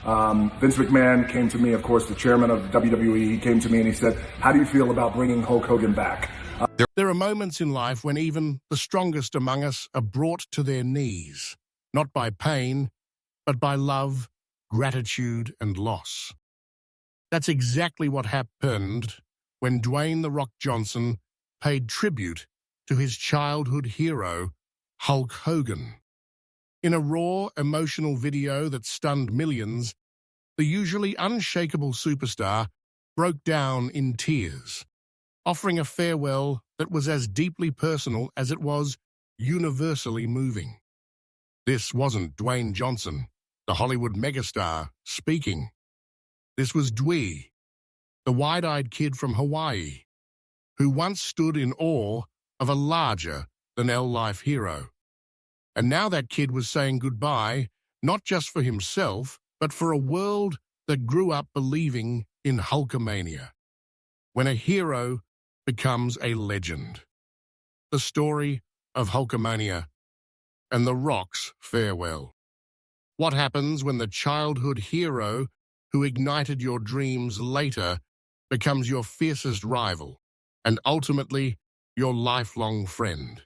Vince McMahon came to me, of course, the chairman of WWE. He came to me and he said, "How do you feel about bringing Hulk Hogan back?" There are moments in life when even the strongest among us are brought to their knees, not by pain, but by love, gratitude, and loss. That's exactly what happened when Dwayne "The Rock" Johnson paid tribute to his childhood hero, Hulk Hogan. In a raw, emotional video that stunned millions, the usually unshakable superstar broke down in tears, offering a farewell that was as deeply personal as it was universally moving. This wasn't Dwayne Johnson, the Hollywood megastar, speaking. This was Dwee, the wide-eyed kid from Hawaii, who once stood in awe of a larger-than-life hero. And now that kid was saying goodbye, not just for himself, but for a world that grew up believing in Hulkamania. When a hero becomes a legend. The story of Hulkamania and The Rock's farewell. What happens when the childhood hero who ignited your dreams later becomes your fiercest rival and ultimately your lifelong friend?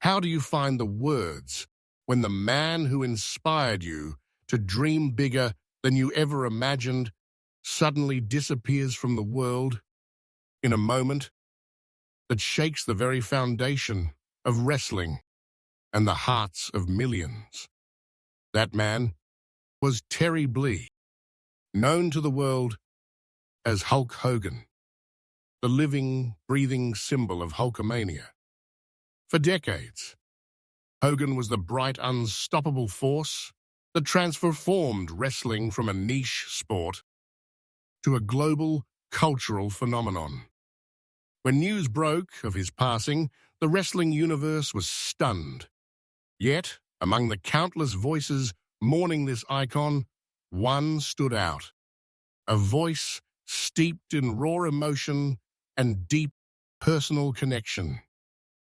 How do you find the words when the man who inspired you to dream bigger than you ever imagined suddenly disappears from the world in a moment that shakes the very foundation of wrestling and the hearts of millions? That man was Terry Blee, known to the world as Hulk Hogan, the living, breathing symbol of Hulkamania. For decades, Hogan was the bright, unstoppable force that transformed wrestling from a niche sport to a global cultural phenomenon. When news broke of his passing, the wrestling universe was stunned. Yet, among the countless voices mourning this icon, one stood out. A voice steeped in raw emotion and deep personal connection.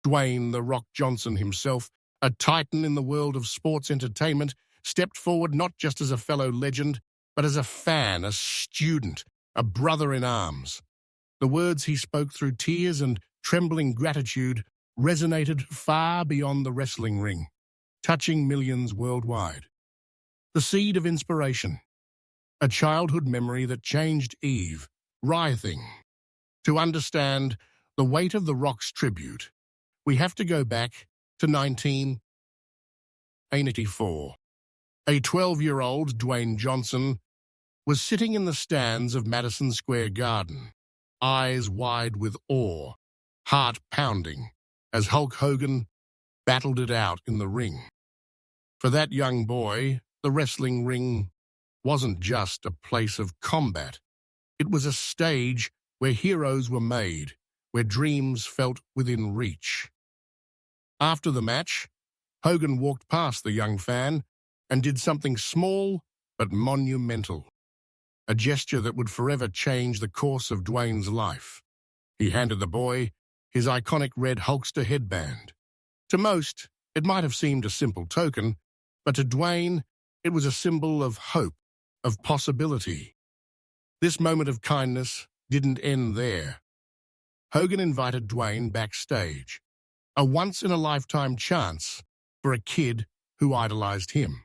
Dwayne "The Rock" Johnson himself, a titan in the world of sports entertainment, stepped forward not just as a fellow legend, but as a fan, a student, a brother in arms. The words he spoke through tears and trembling gratitude resonated far beyond the wrestling ring, touching millions worldwide. The seed of inspiration, a childhood memory that changed Eve, writhing. To understand the weight of The Rock's tribute, we have to go back to 1984. A 12-year-old Dwayne Johnson was sitting in the stands of Madison Square Garden, eyes wide with awe, heart pounding, as Hulk Hogan battled it out in the ring. For that young boy, the wrestling ring wasn't just a place of combat. It was a stage where heroes were made, where dreams felt within reach. After the match, Hogan walked past the young fan and did something small but monumental, a gesture that would forever change the course of Dwayne's life. He handed the boy his iconic red Hulkster headband. To most, it might have seemed a simple token, but to Dwayne, it was a symbol of hope, of possibility. This moment of kindness didn't end there. Hogan invited Dwayne backstage, a once-in-a-lifetime chance for a kid who idolized him.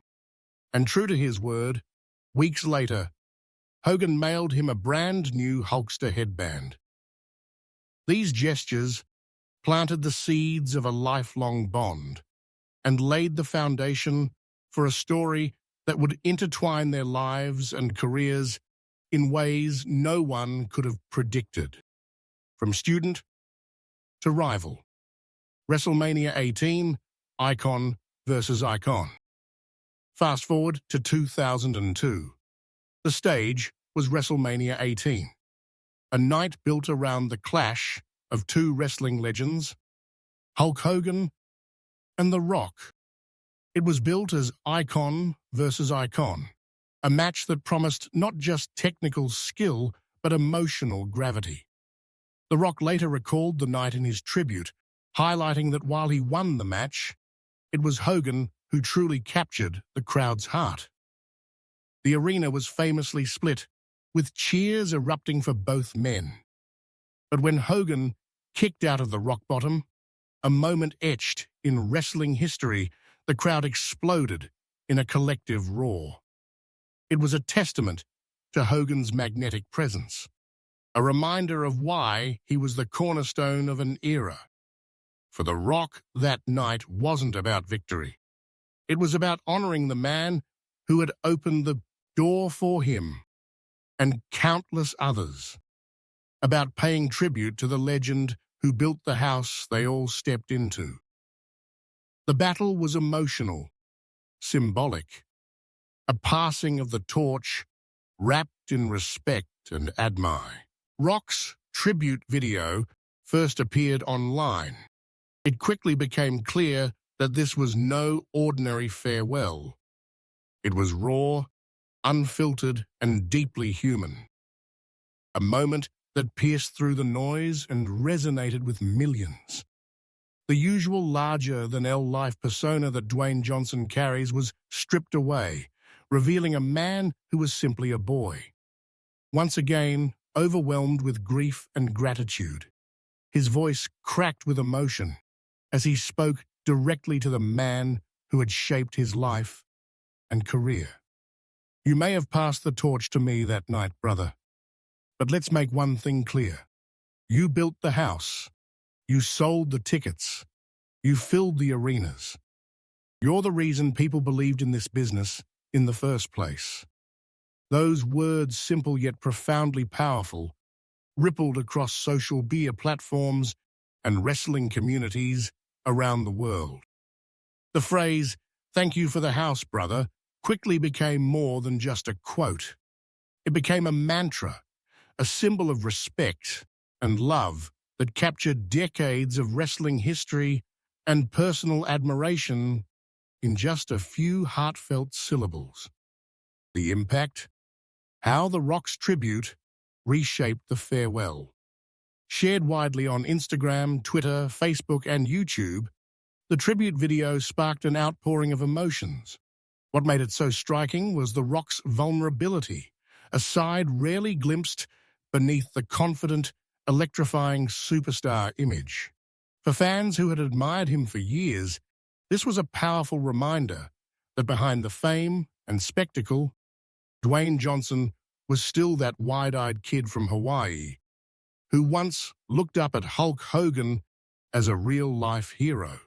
And true to his word, weeks later, Hogan mailed him a brand-new Hulkster headband. These gestures planted the seeds of a lifelong bond and laid the foundation for a story that would intertwine their lives and careers in ways no one could have predicted. From student to rival. WrestleMania 18, icon versus icon. Fast forward to 2002. The stage was WrestleMania 18, a night built around the clash of two wrestling legends, Hulk Hogan and The Rock. It was built as icon versus icon, a match that promised not just technical skill, but emotional gravity. The Rock later recalled the night in his tribute, highlighting that while he won the match, it was Hogan who truly captured the crowd's heart. The arena was famously split, with cheers erupting for both men. But when Hogan kicked out of the rock bottom, a moment etched in wrestling history, the crowd exploded in a collective roar. It was a testament to Hogan's magnetic presence, a reminder of why he was the cornerstone of an era. For The Rock, that night wasn't about victory. It was about honoring the man who had opened the door for him and countless others, about paying tribute to the legend who built the house they all stepped into. The battle was emotional, symbolic, a passing of the torch wrapped in respect and admire. Rock's tribute video first appeared online. It quickly became clear that this was no ordinary farewell. It was raw, unfiltered, and deeply human. A moment that pierced through the noise and resonated with millions. The usual larger-than-life persona that Dwayne Johnson carries was stripped away, revealing a man who was simply a boy. Once again, overwhelmed with grief and gratitude, his voice cracked with emotion as he spoke directly to the man who had shaped his life and career. You may have passed the torch to me that night, brother, but let's make one thing clear. You built the house. You sold the tickets. You filled the arenas. You're the reason people believed in this business in the first place. Those words, simple yet profoundly powerful, rippled across social media platforms and wrestling communities around the world. The phrase, "Thank you for the house, brother," quickly became more than just a quote. It became a mantra, a symbol of respect and love that captured decades of wrestling history and personal admiration in just a few heartfelt syllables. The impact? How The Rock's tribute reshaped the farewell. Shared widely on Instagram, Twitter, Facebook, and YouTube, the tribute video sparked an outpouring of emotions. What made it so striking was The Rock's vulnerability, a side rarely glimpsed beneath the confident, electrifying superstar image. For fans who had admired him for years, this was a powerful reminder that behind the fame and spectacle, Dwayne Johnson was still that wide-eyed kid from Hawaii who once looked up at Hulk Hogan as a real-life hero.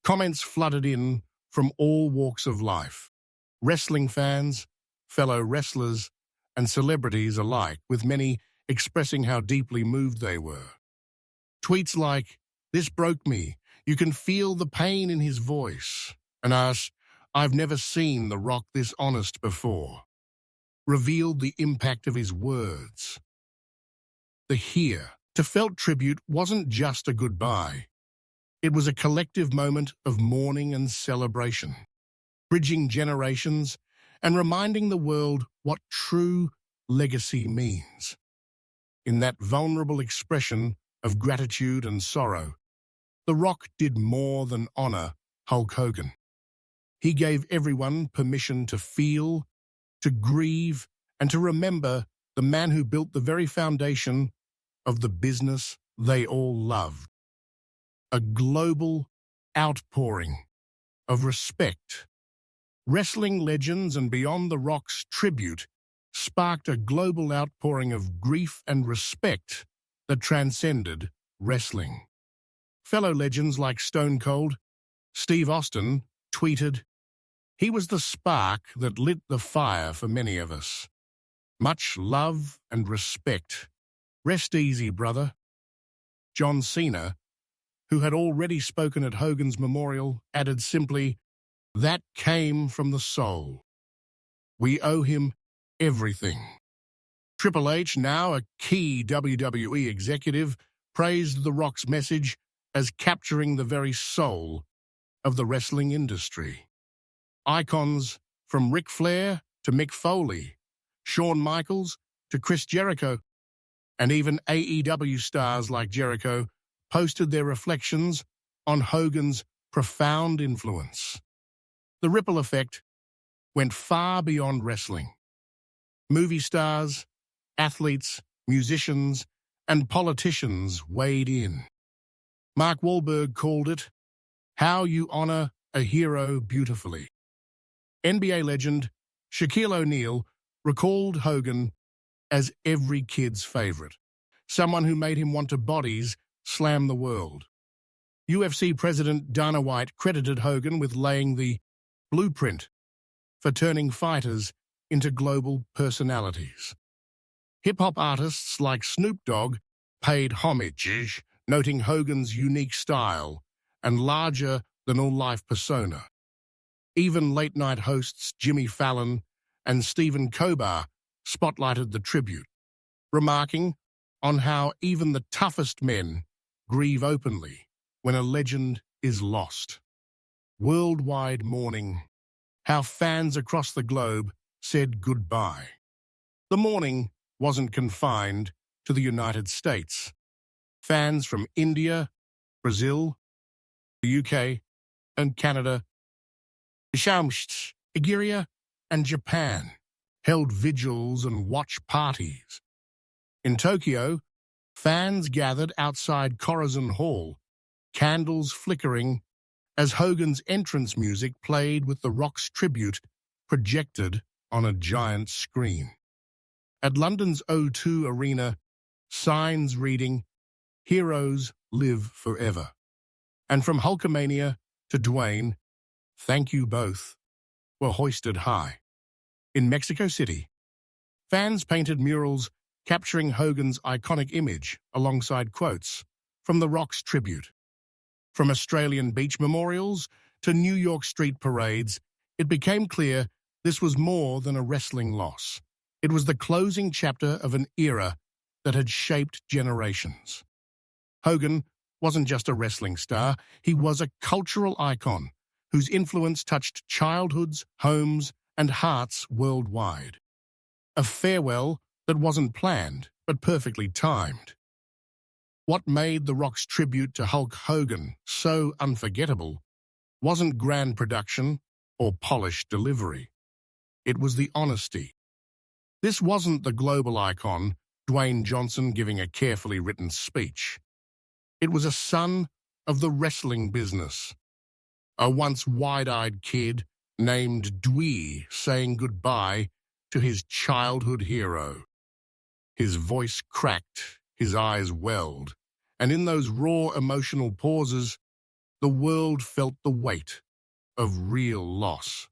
Comments flooded in from all walks of life, wrestling fans, fellow wrestlers, and celebrities alike, with many expressing how deeply moved they were. Tweets like, "This broke me. You can feel the pain in his voice," and us, "I've never seen The Rock this honest before," revealed the impact of his words. The heartfelt tribute wasn't just a goodbye. It was a collective moment of mourning and celebration, bridging generations and reminding the world what true legacy means. In that vulnerable expression of gratitude and sorrow, The Rock did more than honor Hulk Hogan. He gave everyone permission to feel, to grieve, and to remember the man who built the very foundation of the business they all loved. A global outpouring of respect. Wrestling legends and beyond The Rock's tribute sparked a global outpouring of grief and respect that transcended wrestling. Fellow legends like Stone Cold Steve Austin tweeted, "He was the spark that lit the fire for many of us. Much love and respect. Rest easy, brother." John Cena, who had already spoken at Hogan's memorial, added simply, "That came from the soul. We owe him everything." Triple H, now a key WWE executive, praised The Rock's message as capturing the very soul of the wrestling industry. Icons from Ric Flair to Mick Foley, Shawn Michaels to Chris Jericho, and even AEW stars like Jericho posted their reflections on Hogan's profound influence. The ripple effect, went far beyond wrestling. Movie stars, athletes, musicians, and politicians weighed in. Mark Wahlberg called it, "How You Honor a Hero Beautifully." NBA legend Shaquille O'Neal recalled Hogan as every kid's favorite, someone who made him want to bodies slam the world. UFC President Dana White credited Hogan with laying the blueprint for turning fighters into global personalities. Hip-hop artists like Snoop Dogg paid homage, noting Hogan's unique style and larger-than-all-life persona. Even late-night hosts Jimmy Fallon and Stephen Colbert spotlighted the tribute, remarking on how even the toughest men grieve openly when a legend is lost. Worldwide mourning, how fans across the globe said goodbye. The mourning wasn't confined to the United States. Fans from India, Brazil, the UK, and Canada, Nigeria, and Japan held vigils and watch parties. In Tokyo, fans gathered outside Corazon Hall, candles flickering as Hogan's entrance music played with the Rock's tribute projected on a giant screen. At London's O2 Arena, signs reading, "Heroes live forever." And from Hulkamania to Dwayne, "Thank you both," were hoisted high. In Mexico City, fans painted murals capturing Hogan's iconic image alongside quotes from The Rock's tribute. From Australian beach memorials to New York street parades, it became clear this was more than a wrestling loss. It was the closing chapter of an era that had shaped generations. Hogan wasn't just a wrestling star, he was a cultural icon whose influence touched childhoods, homes, and hearts worldwide. A farewell that wasn't planned, but perfectly timed. What made The Rock's tribute to Hulk Hogan so unforgettable wasn't grand production or polished delivery. It was the honesty. This wasn't the global icon, Dwayne Johnson, giving a carefully written speech. It was a son of the wrestling business, a once wide-eyed kid named Dwee saying goodbye to his childhood hero. His voice cracked, his eyes welled, and in those raw emotional pauses, the world felt the weight of real loss.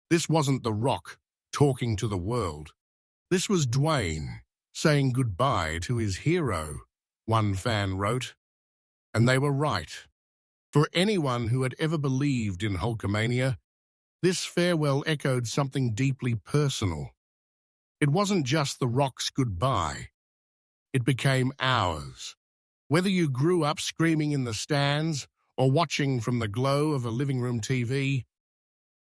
This wasn't The Rock talking to the world. This was Dwayne saying goodbye to his hero, one fan wrote. And they were right. For anyone who had ever believed in Hulkamania, this farewell echoed something deeply personal. It wasn't just The Rock's goodbye. It became ours. Whether you grew up screaming in the stands or watching from the glow of a living room TV,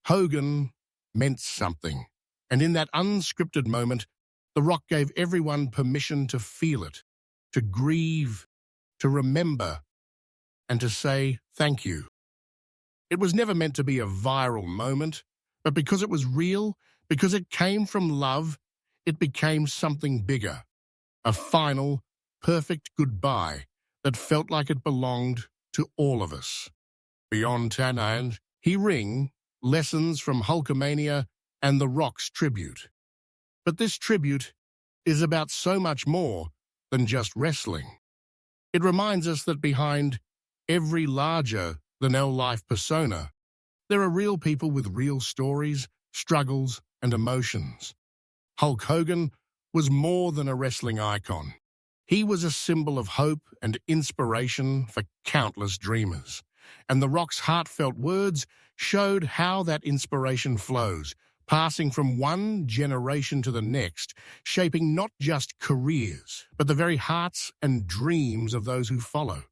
Hogan meant something. And in that unscripted moment, The Rock gave everyone permission to feel it, to grieve, to remember, and to say thank you. It was never meant to be a viral moment, but because it was real, because it came from love, it became something bigger. A final, perfect goodbye that felt like it belonged to all of us. Beyond Tanand, He Ring, lessons from Hulkamania and The Rock's tribute. But this tribute is about so much more than just wrestling. It reminds us that behind every larger-than-life persona, there are real people with real stories, struggles, and emotions. Hulk Hogan was more than a wrestling icon. He was a symbol of hope and inspiration for countless dreamers. And The Rock's heartfelt words showed how that inspiration flows, passing from one generation to the next, shaping not just careers, but the very hearts and dreams of those who follow.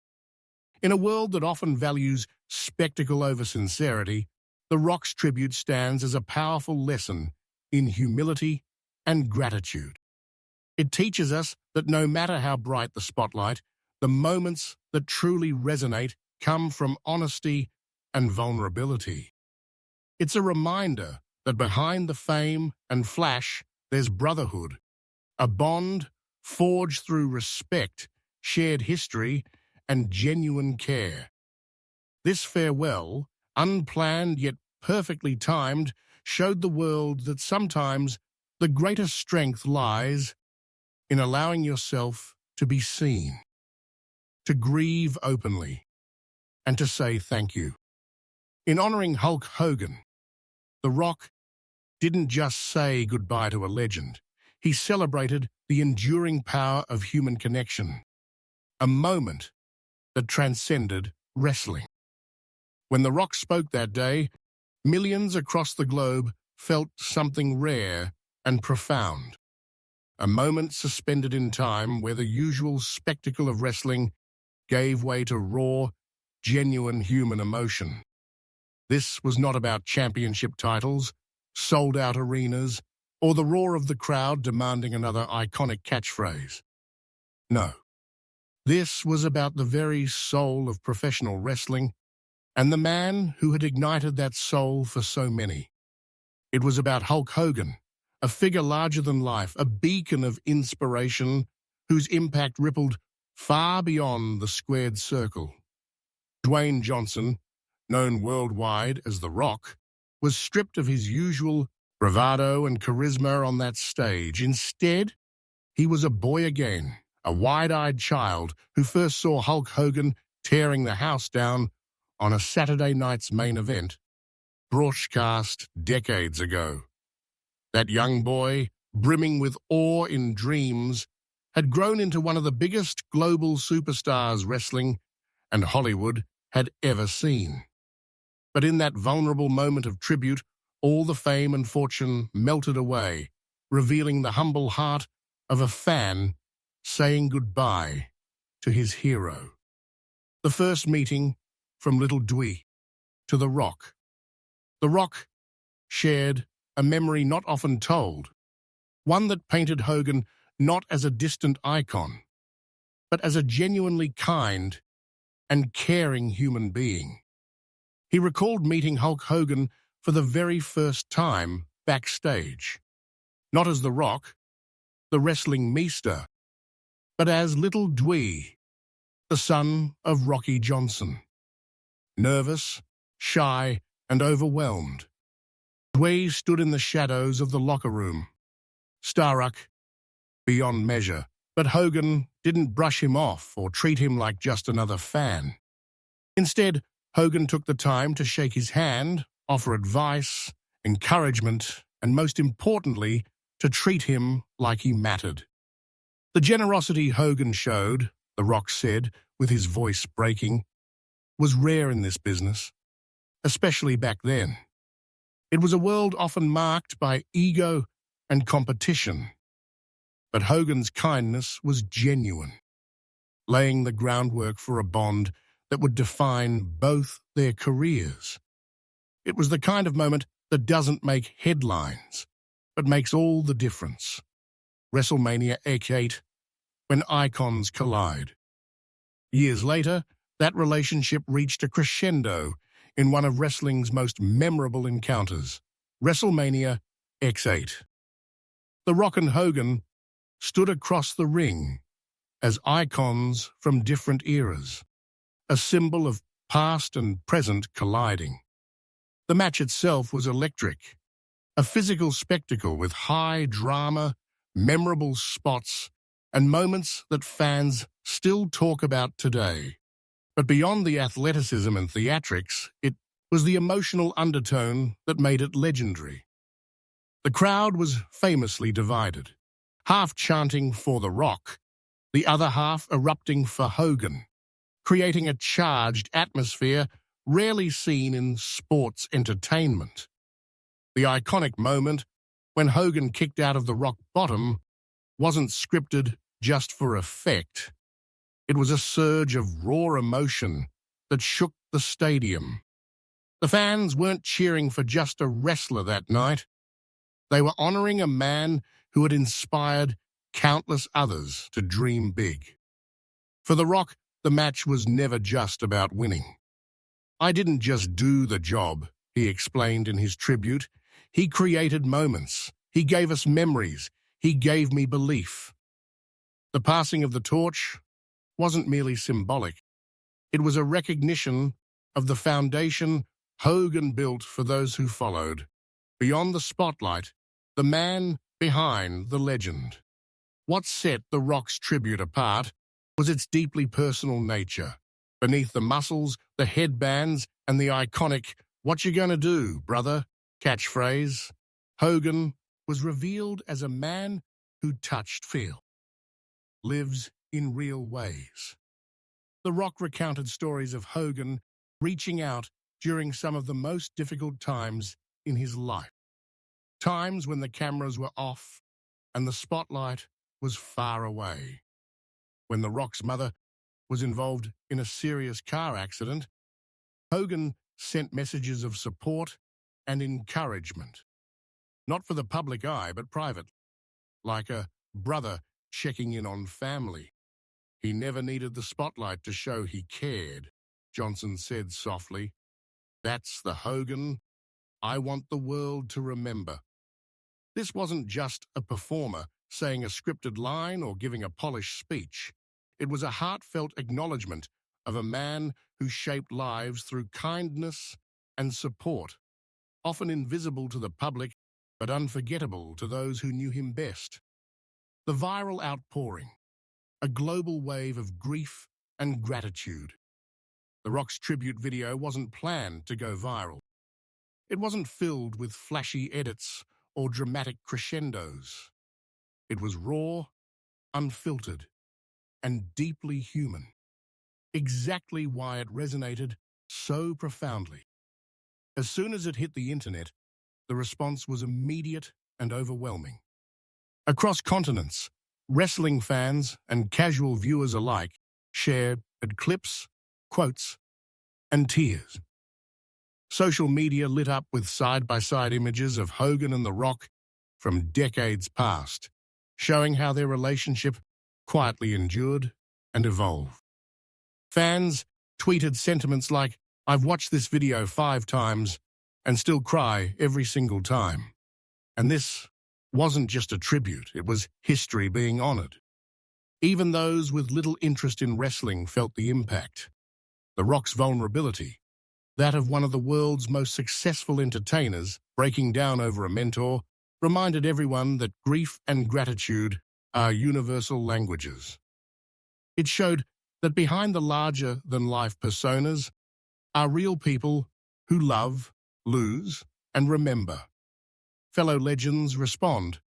In a world that often values spectacle over sincerity, The Rock's tribute stands as a powerful lesson in humility and gratitude. It teaches us that no matter how bright the spotlight, the moments that truly resonate come from honesty and vulnerability. It's a reminder that behind the fame and flash, there's brotherhood, a bond forged through respect, shared history, and genuine care. This farewell, unplanned yet perfectly timed, showed the world that sometimes the greatest strength lies in allowing yourself to be seen, to grieve openly, and to say thank you. In honoring Hulk Hogan, The Rock didn't just say goodbye to a legend. He celebrated the enduring power of human connection, a moment that transcended wrestling. When The Rock spoke that day, millions across the globe felt something rare and profound. A moment suspended in time where the usual spectacle of wrestling gave way to raw, genuine human emotion. This was not about championship titles, sold-out arenas, or the roar of the crowd demanding another iconic catchphrase. No. This was about the very soul of professional wrestling and the man who had ignited that soul for so many. It was about Hulk Hogan, a figure larger than life, a beacon of inspiration whose impact rippled far beyond the squared circle. Dwayne Johnson, known worldwide as The Rock, was stripped of his usual bravado and charisma on that stage. Instead, he was a boy again, a wide-eyed child who first saw Hulk Hogan tearing the house down on a Saturday night's main event, broadcast decades ago. That young boy, brimming with awe in dreams, had grown into one of the biggest global superstars wrestling and Hollywood had ever seen. But in that vulnerable moment of tribute, all the fame and fortune melted away, revealing the humble heart of a fan saying goodbye to his hero. The first meeting from little Dwee to The Rock. The Rock shared a memory not often told, one that painted Hogan not as a distant icon, but as a genuinely kind and caring human being. He recalled meeting Hulk Hogan for the very first time backstage, not as The Rock, the wrestling meester, but as little Dwee, the son of Rocky Johnson. Nervous, shy, and overwhelmed, Dwee stood in the shadows of the locker room, starstruck beyond measure, but Hogan didn't brush him off or treat him like just another fan. Instead, Hogan took the time to shake his hand, offer advice, encouragement, and most importantly, to treat him like he mattered. The generosity Hogan showed, The Rock said, with his voice breaking, was rare in this business, especially back then. It was a world often marked by ego and competition. But Hogan's kindness was genuine, laying the groundwork for a bond that would define both their careers. It was the kind of moment that doesn't make headlines, but makes all the difference. WrestleMania X8, when icons collide. Years later, that relationship reached a crescendo in one of wrestling's most memorable encounters, WrestleMania X8. The Rock and Hogan stood across the ring as icons from different eras, a symbol of past and present colliding. The match itself was electric, a physical spectacle with high drama, memorable spots, and moments that fans still talk about today. But beyond the athleticism and theatrics, it was the emotional undertone that made it legendary. The crowd was famously divided, half chanting for The Rock, the other half erupting for Hogan, creating a charged atmosphere rarely seen in sports entertainment. The iconic moment when Hogan kicked out of the rock bottom wasn't scripted just for effect. It was a surge of raw emotion that shook the stadium. The fans weren't cheering for just a wrestler that night. They were honoring a man who had inspired countless others to dream big. For The Rock, the match was never just about winning. "I didn't just do the job," he explained in his tribute. He created moments. He gave us memories. He gave me belief. The passing of the torch wasn't merely symbolic. It was a recognition of the foundation Hogan built for those who followed. Beyond the spotlight, the man behind the legend. What set The Rock's tribute apart was its deeply personal nature. Beneath the muscles, the headbands, and the iconic "What you gonna do, brother?" catchphrase, Hogan was revealed as a man who touched feel, lives in real ways. The Rock recounted stories of Hogan reaching out during some of the most difficult times in his life. Times when the cameras were off and the spotlight was far away. When The Rock's mother was involved in a serious car accident, Hogan sent messages of support and encouragement. Not for the public eye, but private, like a brother checking in on family. He never needed the spotlight to show he cared, Johnson said softly. That's the Hogan I want the world to remember. This wasn't just a performer saying a scripted line or giving a polished speech. It was a heartfelt acknowledgement of a man who shaped lives through kindness and support, often invisible to the public but unforgettable to those who knew him best. The viral outpouring, a global wave of grief and gratitude. The Rock's tribute video wasn't planned to go viral. It wasn't filled with flashy edits or dramatic crescendos. It was raw, unfiltered, and deeply human. Exactly why it resonated so profoundly. As soon as it hit the internet, the response was immediate and overwhelming. Across continents, wrestling fans and casual viewers alike shared clips, quotes, and tears. Social media lit up with side-by-side images of Hogan and The Rock from decades past, showing how their relationship quietly endured and evolved. Fans tweeted sentiments like, "I've watched this video 5 times and still cry every single time." And this wasn't just a tribute, it was history being honored. Even those with little interest in wrestling felt the impact. The Rock's vulnerability, that of one of the world's most successful entertainers, breaking down over a mentor, reminded everyone that grief and gratitude are universal languages. It showed that behind the larger-than-life personas are real people who love, lose, and remember. Fellow legends respond.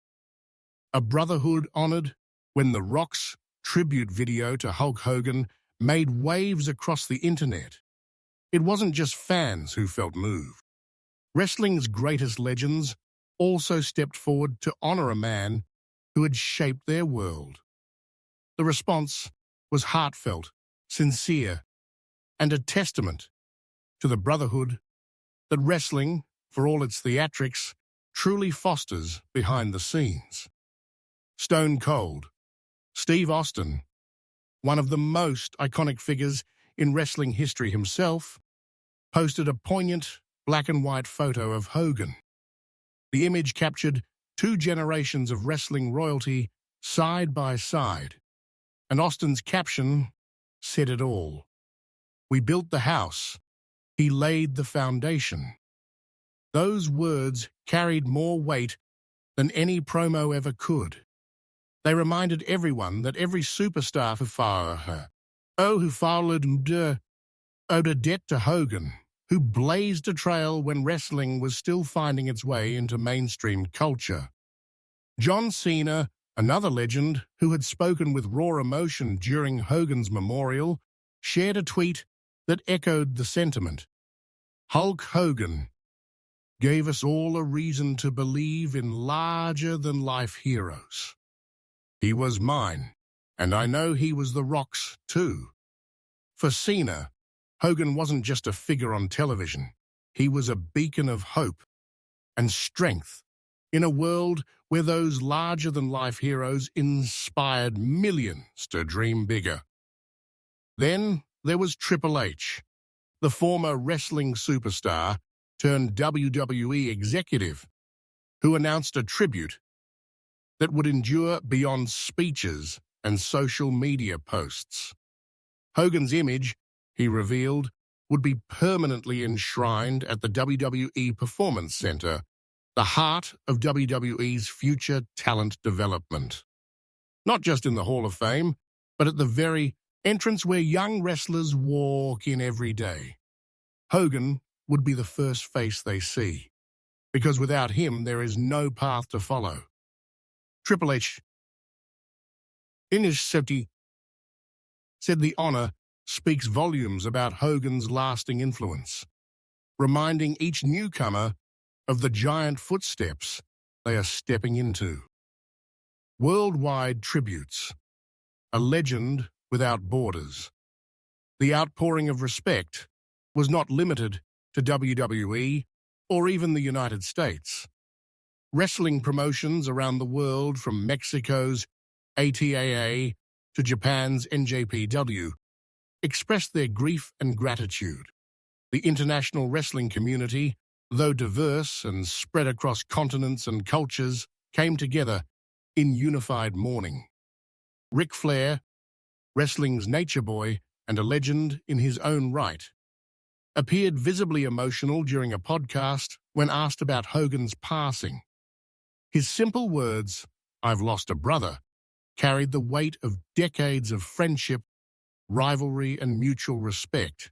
A brotherhood honored when The Rock's tribute video to Hulk Hogan made waves across the internet. It wasn't just fans who felt moved. Wrestling's greatest legends also stepped forward to honor a man who had shaped their world. The response was heartfelt, sincere, and a testament to the brotherhood that wrestling, for all its theatrics, truly fosters behind the scenes. Stone Cold Steve Austin, one of the most iconic figures in wrestling history himself, posted a poignant black-and-white photo of Hogan. The image captured 2 generations of wrestling royalty side by side, and Austin's caption said it all. "We built the house. He laid the foundation." Those words carried more weight than any promo ever could. They reminded everyone that every superstar who followed owed a debt to Hogan, who blazed a trail when wrestling was still finding its way into mainstream culture. John Cena, another legend who had spoken with raw emotion during Hogan's memorial, shared a tweet that echoed the sentiment. Hulk Hogan gave us all a reason to believe in larger-than-life heroes. He was mine, and I know he was The Rock's too. For Cena, Hogan wasn't just a figure on television. He was a beacon of hope and strength in a world where those larger-than-life heroes inspired millions to dream bigger. Then there was Triple H, the former wrestling superstar turned WWE executive, who announced a tribute that would endure beyond speeches and social media posts. Hogan's image, he revealed, would be permanently enshrined at the WWE Performance Center, the heart of WWE's future talent development. Not just in the Hall of Fame, but at the very entrance where young wrestlers walk in every day. Hogan would be the first face they see, because without him there is no path to follow. Triple H, in his safety, said the honor speaks volumes about Hogan's lasting influence, reminding each newcomer of the giant footsteps they are stepping into. Worldwide tributes, a legend without borders. The outpouring of respect was not limited to WWE or even the United States. Wrestling promotions around the world, from Mexico's ATAA to Japan's NJPW, expressed their grief and gratitude. The international wrestling community, though diverse and spread across continents and cultures, came together in unified mourning. Ric Flair, wrestling's nature boy and a legend in his own right, appeared visibly emotional during a podcast when asked about Hogan's passing. His simple words, "I've lost a brother," carried the weight of decades of friendship, rivalry, and mutual respect.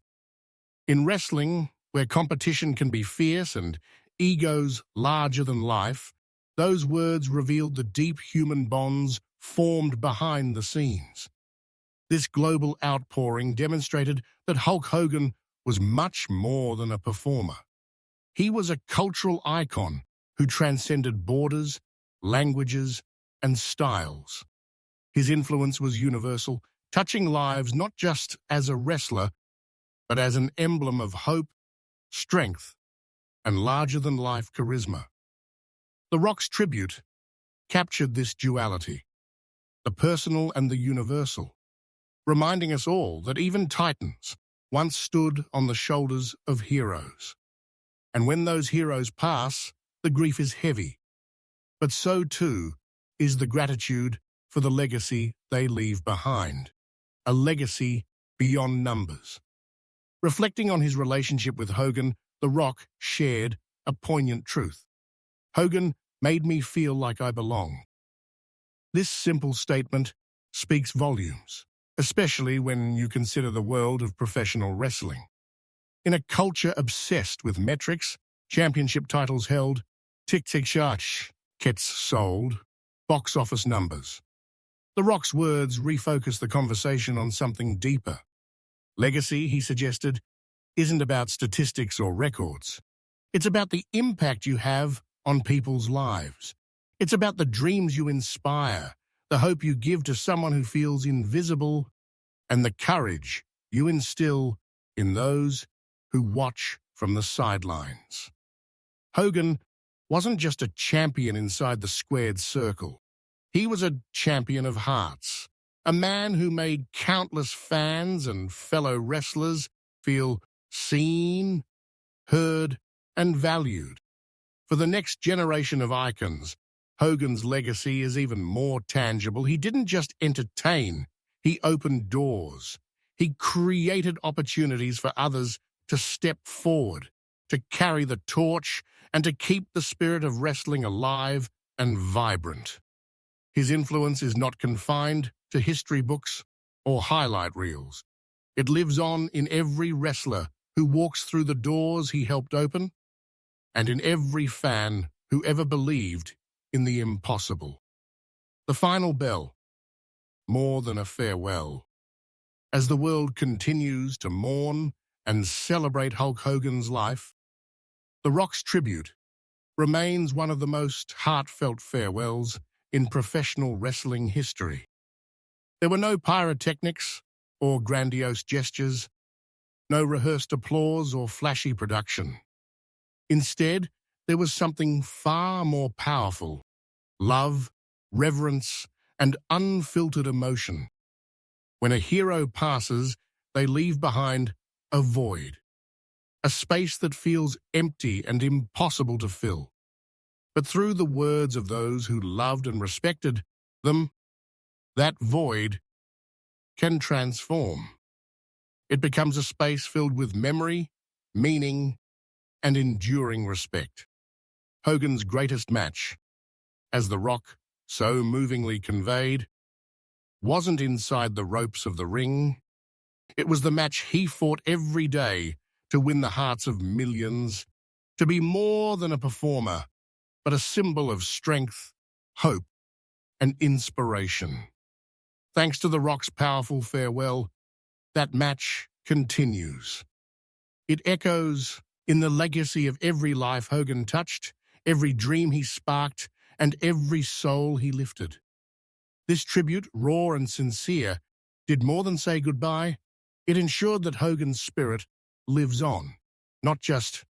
In wrestling, where competition can be fierce and egos larger than life, those words revealed the deep human bonds formed behind the scenes. This global outpouring demonstrated that Hulk Hogan was much more than a performer. He was a cultural icon who transcended borders, languages, and styles. His influence was universal, touching lives not just as a wrestler, but as an emblem of hope, strength, and larger-than-life charisma. The Rock's tribute captured this duality, the personal and the universal, reminding us all that even titans once stood on the shoulders of heroes. And when those heroes pass, the grief is heavy. But so too is the gratitude for the legacy they leave behind, a legacy beyond numbers. Reflecting on his relationship with Hogan, The Rock shared a poignant truth. "Hogan made me feel like I belong." This simple statement speaks volumes, especially when you consider the world of professional wrestling. In a culture obsessed with metrics, championship titles held, tickets sold, box office numbers, The Rock's words refocus the conversation on something deeper. Legacy, he suggested, isn't about statistics or records. It's about the impact you have on people's lives. It's about the dreams you inspire, the hope you give to someone who feels invisible, and the courage you instill in those who watch from the sidelines. Hogan wasn't just a champion inside the squared circle. He was a champion of hearts, a man who made countless fans and fellow wrestlers feel seen, heard, and valued. For the next generation of icons, Hogan's legacy is even more tangible. He didn't just entertain, he opened doors. He created opportunities for others to step forward, to carry the torch, and to keep the spirit of wrestling alive and vibrant. His influence is not confined to history books or highlight reels. It lives on in every wrestler who walks through the doors he helped open, and in every fan who ever believed in the impossible. The final bell, more than a farewell. As the world continues to mourn and celebrate Hulk Hogan's life, The Rock's tribute remains one of the most heartfelt farewells in professional wrestling history. There were no pyrotechnics or grandiose gestures, no rehearsed applause or flashy production. Instead, there was something far more powerful: love, reverence, and unfiltered emotion. When a hero passes, they leave behind a void, a space that feels empty and impossible to fill. but through the words of those who loved and respected them, that void can transform. It becomes a space filled with memory, meaning, and enduring respect. Hogan's greatest match, as The Rock so movingly conveyed, wasn't inside the ropes of the ring. It was the match he fought every day to win the hearts of millions, to be more than a performer, but a symbol of strength, hope, and inspiration. Thanks to The Rock's powerful farewell, that match continues. It echoes in the legacy of every life Hogan touched, every dream he sparked, and every soul he lifted. This tribute, raw and sincere, did more than say goodbye. It ensured that Hogan's spirit lives on, not just